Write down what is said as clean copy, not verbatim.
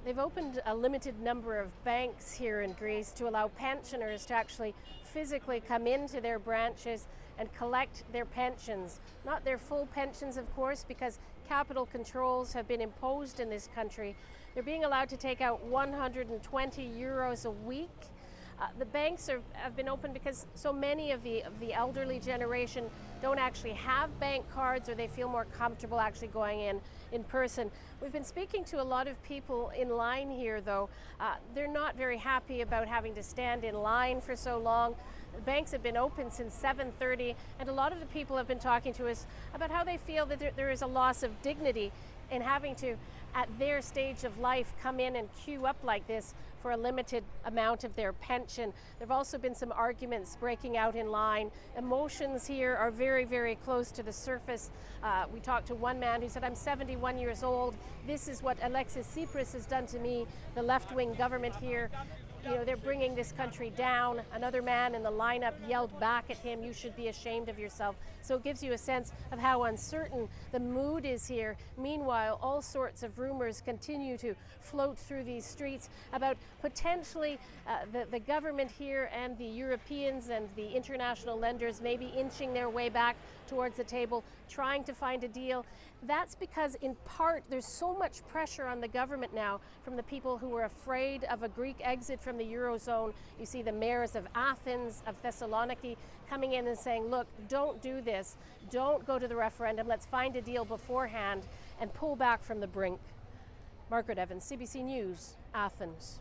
They've opened a limited number of banks here in Greece to allow pensioners to actually physically come into their branches and collect their pensions. Not their full pensions, of course, because capital controls have been imposed in this country. They're being allowed to take out 120 euros a week. The banks have been open because so many of the elderly generation don't actually have bank cards, or they feel more comfortable actually going in person. We've been speaking to a lot of people in line here, though. They're not very happy about having to stand in line for so long. The banks have been open since 7:30, and a lot of the people have been talking to us about how they feel that there is a loss of dignity in having to, at their stage of life, come in and queue up like this for a limited amount of their pension. There have also been some arguments breaking out in line. Emotions here are very, very close to the surface. We talked to one man who said, "I'm 71 years old. This is what Alexis Tsipras has done to me, the left-wing government here. You know, they're bringing this country down." Another man in the lineup yelled back at him, "You should be ashamed of yourself." So it gives you a sense of how uncertain the mood is here. Meanwhile, all sorts of rumors continue to float through these streets about potentially the government here and the Europeans and the international lenders maybe inching their way back towards the table, trying to find a deal. That's because, in part, there's so much pressure on the government now from the people who were afraid of a Greek exit from the Eurozone. You see the mayors of Athens, of Thessaloniki coming in and saying, look, don't do this. Don't go to the referendum. Let's find a deal beforehand and pull back from the brink. Margaret Evans, CBC News, Athens.